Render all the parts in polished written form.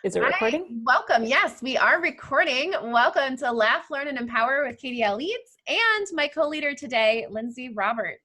Is it recording? Welcome. Yes, we are recording. Welcome to Laugh, Learn, and Empower with Katie Eades and my co-leader today, Lindsey Roberts.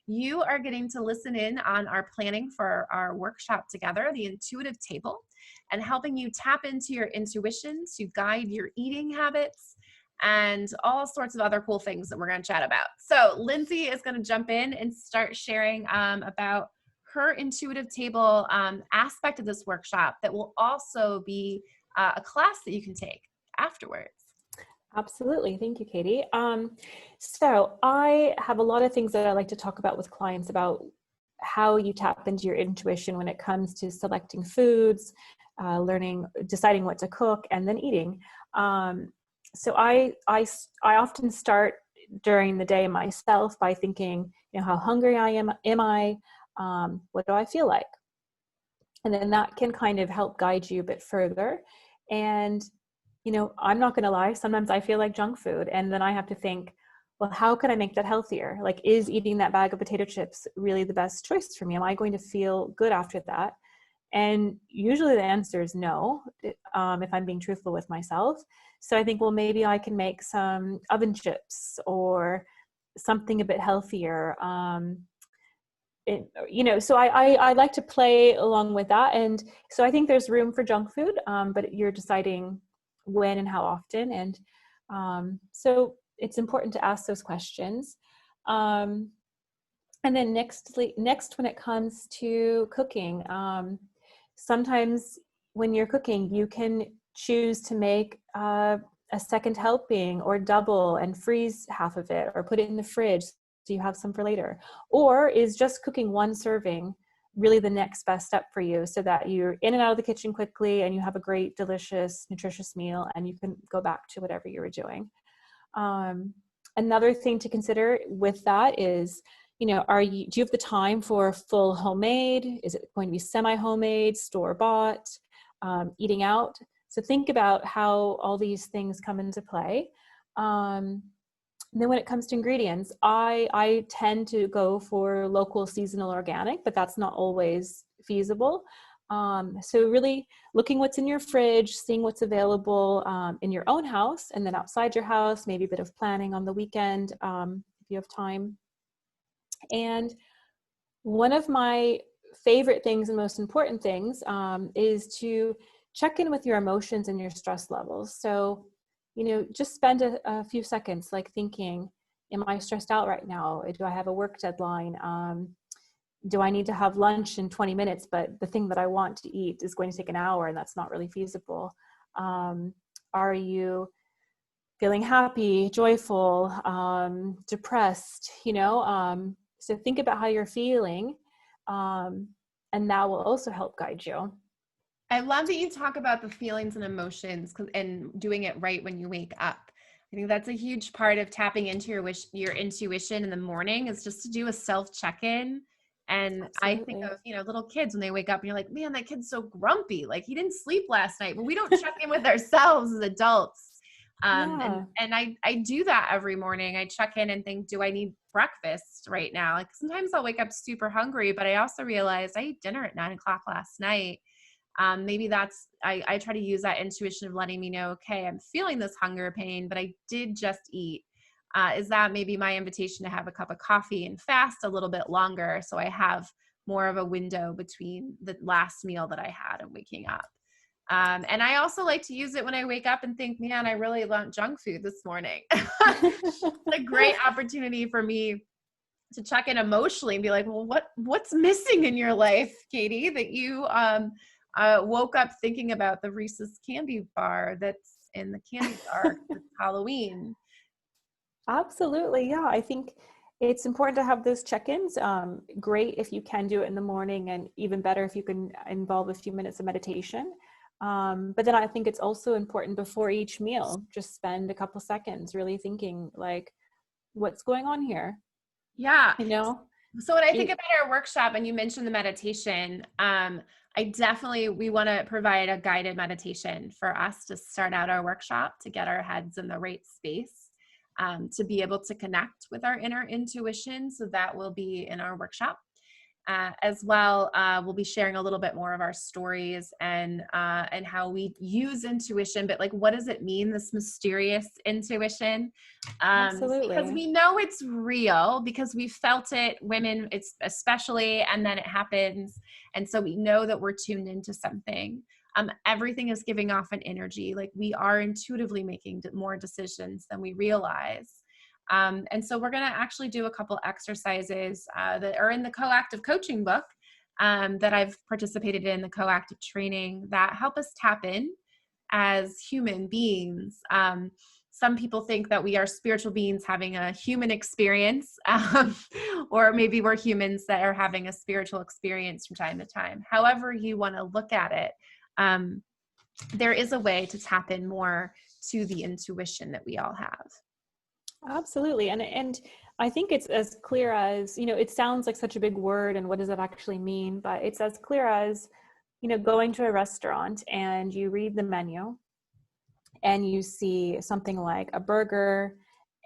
You are getting to listen in on our planning for our workshop together, the intuitive table, and helping you tap into your intuition to guide your eating habits and all sorts of other cool things that we're going to chat about. So Lindsey is going to jump in and start sharing about her intuitive table aspect of this workshop that will also be a class that you can take afterwards. Absolutely. Thank you, Katie. So I have a lot of things that I like to talk about with clients about how you tap into your intuition when it comes to selecting foods, deciding what to cook, and then eating. So I often start during the day myself by thinking, how hungry I am I? What do I feel like? And then that can kind of help guide you a bit further. And, I'm not going to lie, sometimes I feel like junk food. And then I have to think, well, how can I make that healthier? Like, is eating that bag of potato chips really the best choice for me? Am I going to feel good after that? And usually the answer is no, if I'm being truthful with myself. So I think, well, maybe I can make some oven chips or something a bit healthier. So I like to play along with that. And so I think there's room for junk food, but you're deciding when and how often. And so it's important to ask those questions. And then next, when it comes to cooking, sometimes when you're cooking, you can choose to make a second helping or double and freeze half of it or put it in the fridge so you have some for later. Or is just cooking one serving really the next best step for you so that you're in and out of the kitchen quickly and you have a great, delicious, nutritious meal and you can go back to whatever you were doing. Another thing to consider with that is, do you have the time for full homemade? Is it going to be semi-homemade, store-bought, eating out? So think about how all these things come into play. And then when it comes to ingredients, I tend to go for local, seasonal, organic, but that's not always feasible. So really looking what's in your fridge, seeing what's available in your own house and then outside your house, maybe a bit of planning on the weekend if you have time. And one of my favorite things and most important things is to check in with your emotions and your stress levels. So just spend a few seconds like thinking, am I stressed out right now? Do I have a work deadline? Do I need to have lunch in 20 minutes, but the thing that I want to eat is going to take an hour and that's not really feasible? Are you feeling happy, joyful, depressed? So think about how you're feeling, and that will also help guide you. I love that you talk about the feelings and emotions and doing it right when you wake up. I think that's a huge part of tapping into your intuition in the morning is just to do a self check-in. And Absolutely. I think of, little kids when they wake up and you're like, man, that kid's so grumpy. Like he didn't sleep last night, but we don't check in with ourselves as adults. Yeah. And I do that every morning. I check in and think, do I need breakfast right now? Like sometimes I'll wake up super hungry, but I also realize I ate dinner at 9:00 last night. Maybe I try to use that intuition of letting me know, okay, I'm feeling this hunger pain, but I did just eat. Is that maybe my invitation to have a cup of coffee and fast a little bit longer so I have more of a window between the last meal that I had and waking up? And I also like to use it when I wake up and think, man, I really want junk food this morning. It's a great opportunity for me to check in emotionally and be like, well, what's missing in your life, Katie, that you woke up thinking about the Reese's candy bar that's in the candy bar for Halloween? Absolutely. Yeah. I think it's important to have those check-ins. Great if you can do it in the morning, and even better if you can involve a few minutes of meditation. But then I think it's also important before each meal, just spend a couple seconds really thinking like, what's going on here? Yeah. So when I think about our workshop and you mentioned the meditation, we want to provide a guided meditation for us to start out our workshop, to get our heads in the right space, to be able to connect with our inner intuition. So that will be in our workshop. as well. We'll be sharing a little bit more of our stories and how we use intuition, but like, what does it mean, this mysterious intuition? Because Absolutely. we know it's real, because we felt it, women, it's especially, and then it happens. And so we know that we're tuned into something. Everything is giving off an energy. Like, we are intuitively making more decisions than we realize. And so we're going to actually do a couple exercises that are in the co-active coaching book that I've participated in, the co-active training, that help us tap in as human beings. Some people think that we are spiritual beings having a human experience, or maybe we're humans that are having a spiritual experience from time to time. However you want to look at it, there is a way to tap in more to the intuition that we all have. Absolutely. And I think it's as clear as, it sounds like such a big word, and what does that actually mean? But it's as clear as, going to a restaurant and you read the menu and you see something like a burger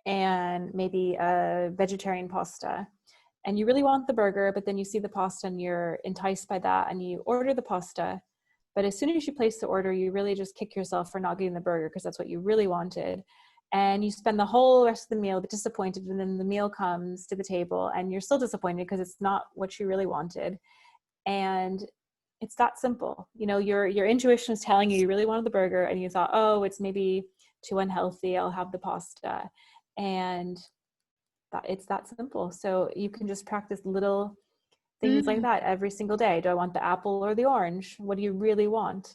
and maybe a vegetarian pasta, and you really want the burger, but then you see the pasta and you're enticed by that and you order the pasta. But as soon as you place the order, you really just kick yourself for not getting the burger because that's what you really wanted. And you spend the whole rest of the meal disappointed, and then the meal comes to the table and you're still disappointed because it's not what you really wanted. And it's that simple. Your intuition is telling you really wanted the burger, and you thought, oh, it's maybe too unhealthy, I'll have the pasta. And it's that simple. So you can just practice little things like that every single day. Do I want the apple or the orange? What do you really want?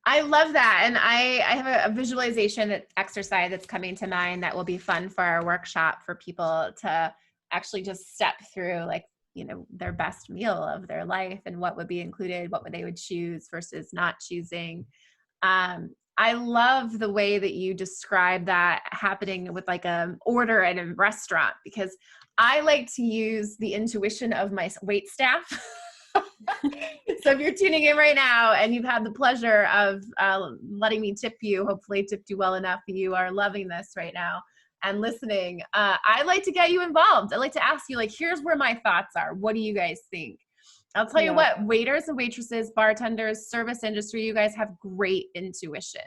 I love that. And I have a visualization exercise that's coming to mind that will be fun for our workshop, for people to actually just step through, like, their best meal of their life and what would be included, what they would choose versus not choosing. I love the way that you describe that happening with like a order at a restaurant, because I like to use the intuition of my wait staff. So if you're tuning in right now and you've had the pleasure of letting me tip you, hopefully tipped you well enough that you are loving this right now and listening, I like to get you involved. I like to ask you, like, here's where my thoughts are. What do you guys think? I'll tell you what, waiters and waitresses, bartenders, service industry, you guys have great intuition.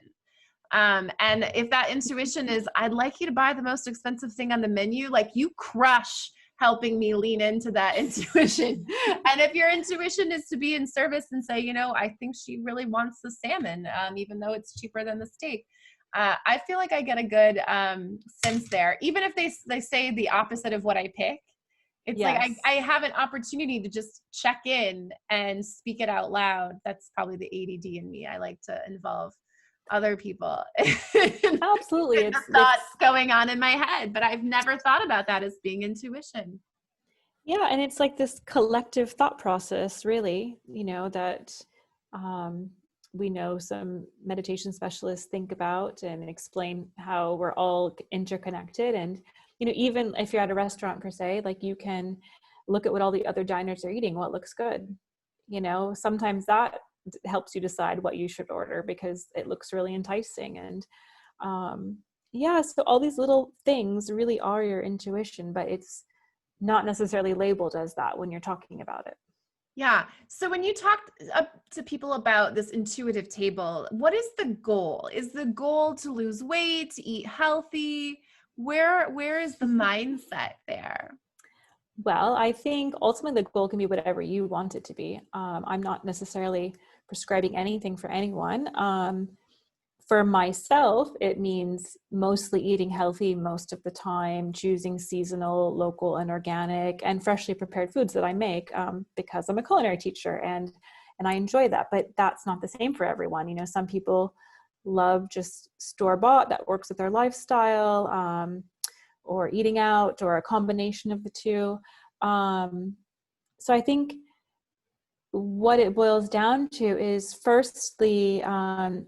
And if that intuition is, I'd like you to buy the most expensive thing on the menu, like, you crush helping me lean into that intuition. And if your intuition is to be in service and say, I think she really wants the salmon, even though it's cheaper than the steak. I feel like I get a good sense there. Even if they say the opposite of what I pick, it's like I have an opportunity to just check in and speak it out loud. That's probably the ADD in me. I like to involve other people. Absolutely. It's thoughts going on in my head, but I've never thought about that as being intuition. Yeah. And it's like this collective thought process, really, that we know some meditation specialists think about and explain how we're all interconnected. And, even if you're at a restaurant per se, like, you can look at what all the other diners are eating, what looks good. Sometimes that helps you decide what you should order because it looks really enticing. And so all these little things really are your intuition, but it's not necessarily labeled as that when you're talking about it. Yeah. So when you talk to people about this intuitive table, what is the goal? Is the goal to lose weight, to eat healthy? Where is the mindset there? Well, I think ultimately the goal can be whatever you want it to be. I'm not necessarily prescribing anything for anyone. For myself, it means mostly eating healthy most of the time, choosing seasonal, local, and organic, and freshly prepared foods that I make because I'm a culinary teacher and I enjoy that. But that's not the same for everyone. Some people love just store-bought, that works with their lifestyle, or eating out, or a combination of the two. So I think what it boils down to is firstly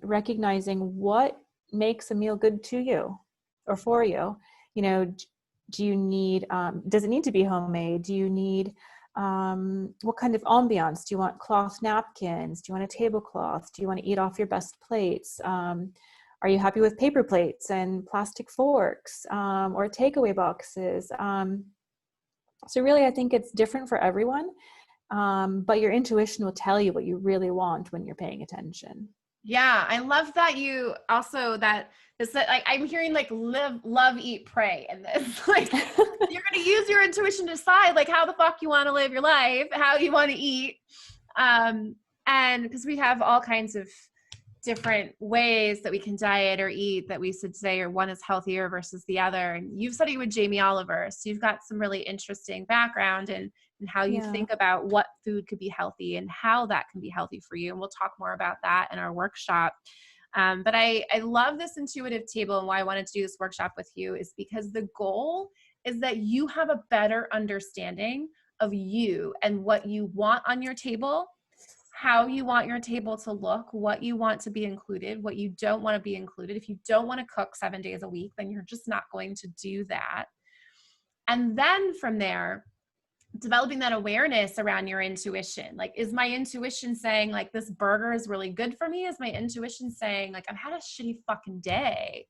recognizing what makes a meal good to you or for you. Do you need, does it need to be homemade? Do you need, what kind of ambiance? Do you want cloth napkins? Do you want a tablecloth? Do you want to eat off your best plates? Are you happy with paper plates and plastic forks, or takeaway boxes? So really, I think it's different for everyone. But your intuition will tell you what you really want when you're paying attention. Yeah, I love that you also that this like I'm hearing like live, love, eat, pray in this. Like you're gonna use your intuition to decide like how the fuck you want to live your life, how you want to eat. And because we have all kinds of different ways that we can diet or eat that we should say, or one is healthier versus the other. And you've studied with Jamie Oliver, so you've got some really interesting background and how you Yeah. think about what food could be healthy and how that can be healthy for you. And we'll talk more about that in our workshop. But I love this intuitive table, and why I wanted to do this workshop with you is because the goal is that you have a better understanding of you and what you want on your table, how you want your table to look, what you want to be included, what you don't want to be included. If you don't want to cook 7 days a week, then you're just not going to do that. And then from there, developing that awareness around your intuition. Like, is my intuition saying like this burger is really good for me? Is my intuition saying like I've had a shitty fucking day?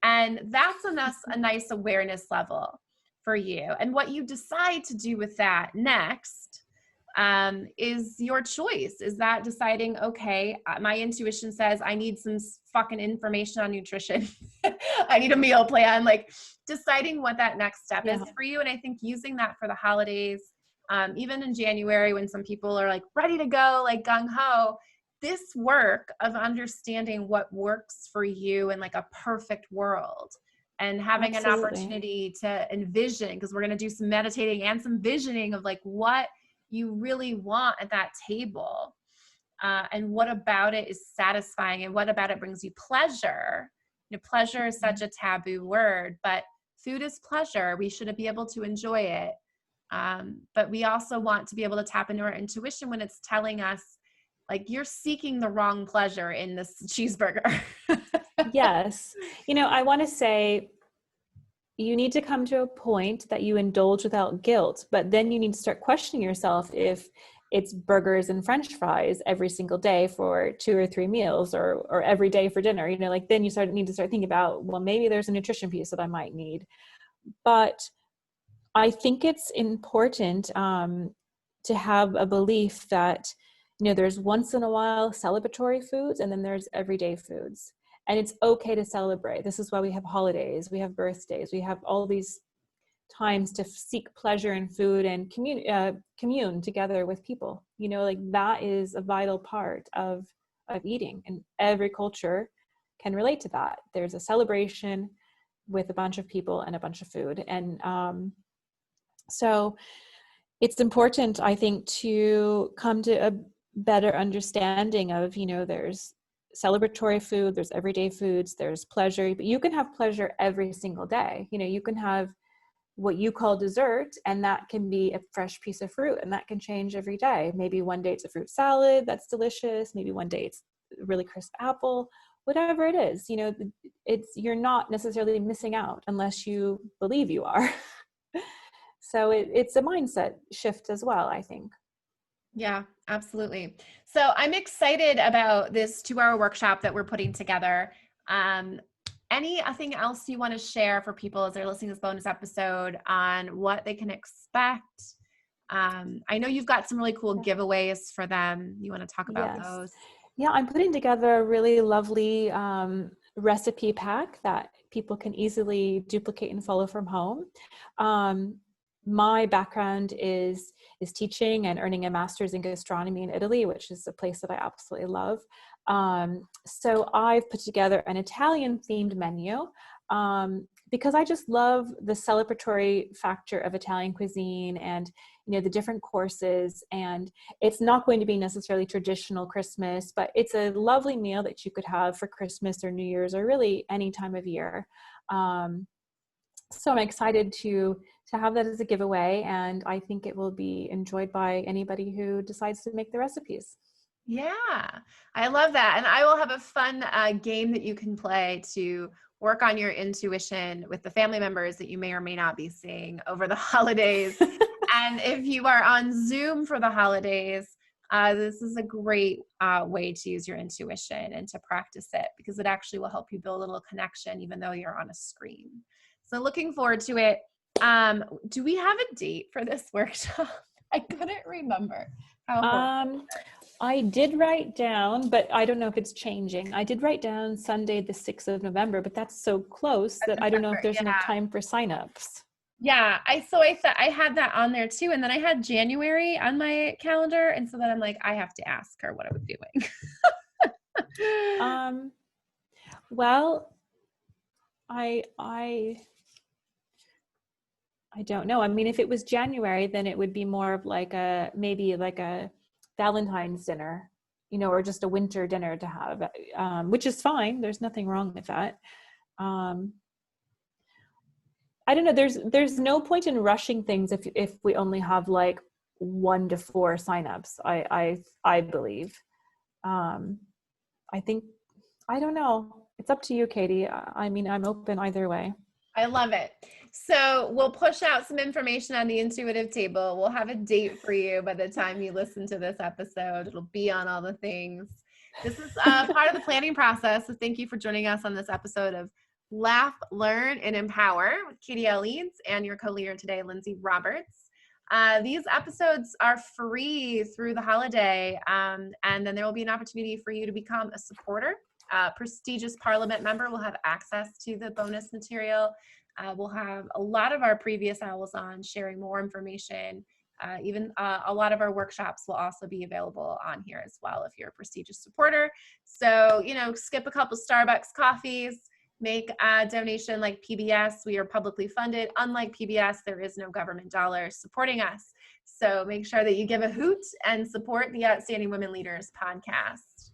And that's a nice awareness level for you. And what you decide to do with that next is your choice. Is that deciding, okay, my intuition says I need some fucking information on nutrition. I need a meal plan, like deciding what that next step is for you. And I think using that for the holidays, even in January when some people are like ready to go, like gung ho, this work of understanding what works for you in like a perfect world and having an opportunity to envision, because we're going to do some meditating and some visioning of like what you really want at that table, and what about it is satisfying and what about it brings you pleasure. You know, pleasure is such a taboo word, but food is pleasure. We should be able to enjoy it. But we also want to be able to tap into our intuition when it's telling us like you're seeking the wrong pleasure in this cheeseburger. Yes. You know, I want to say you need to come to a point that you indulge without guilt, but then you need to start questioning yourself if it's burgers and French fries every single day for 2 or 3 meals, or every day for dinner. You know, like then you need to start thinking about, well, maybe there's a nutrition piece that I might need. But I think it's important to have a belief that, you know, there's once in a while celebratory foods and then there's everyday foods. And it's okay to celebrate. This is why we have holidays, we have birthdays, we have all these times to seek pleasure in food and commune together with people. You know, like that is a vital part of eating, and every culture can relate to that. There's a celebration with a bunch of people and a bunch of food. And so it's important, I think, to come to a better understanding of, you know, there's celebratory food, there's everyday foods, there's pleasure, but you can have pleasure every single day. You know, you can have what you call dessert, and that can be a fresh piece of fruit, and that can change every day. Maybe one day it's a fruit salad that's delicious, maybe one day it's a really crisp apple, whatever it is. You know, you're not necessarily missing out unless you believe you are. So it's a mindset shift as well, I think. Yeah, absolutely. So I'm excited about this 2-hour workshop that we're putting together. Anything else you want to share for people as they're listening to this bonus episode on what they can expect? I know you've got some really cool giveaways for them. You want to talk about those? Yeah, I'm putting together a really lovely recipe pack that people can easily duplicate and follow from home. My background is teaching and earning a master's in gastronomy in Italy, which is a place that I absolutely love. So I've put together an Italian themed menu because I just love the celebratory factor of Italian cuisine and, you know, the different courses. And it's not going to be necessarily traditional Christmas, but it's a lovely meal that you could have for Christmas or New Year's or really any time of year. So I'm excited to have that as a giveaway, and I think it will be enjoyed by anybody who decides to make the recipes. Yeah, I love that. And I will have a fun game that you can play to work on your intuition with the family members that you may or may not be seeing over the holidays. And if you are on Zoom for the holidays, this is a great way to use your intuition and to practice it, because it actually will help you build a little connection even though you're on a screen. So looking forward to it. Do we have a date for this workshop? I couldn't remember. How I did write down, but I don't know if it's changing. I did write down Sunday, the 6th of November, but that's so close that I don't know if there's enough time for signups. Yeah, I thought I had that on there too, and then I had January on my calendar, and so then I'm like, I have to ask her what I was doing. Well, I don't know. I mean, if it was January, then it would be more of like maybe like a Valentine's dinner, or just a winter dinner to have, which is fine. There's nothing wrong with that. I don't know. There's no point in rushing things if we only have like 1 to 4 signups. I believe. I think, I don't know. It's up to you, Katie. I mean, I'm open either way. I love it. So we'll push out some information on the intuitive table. We'll have a date for you by the time you listen to this episode. It'll be on all the things. This is part of the planning process. So thank you for joining us on this episode of Laugh, Learn, and Empower with Katie L. Eades and your co-leader today, Lindsey Roberts. These episodes are free through the holiday, and then there will be an opportunity for you to become a supporter. Prestigious Parliament member will have access to the bonus material. We'll have a lot of our previous owls on sharing more information. Even a lot of our workshops will also be available on here as well if you're a prestigious supporter. So, skip a couple Starbucks coffees, make a donation like PBS. We are publicly funded. Unlike PBS, there is no government dollars supporting us. So make sure that you give a hoot and support the Outstanding Women Leaders podcast.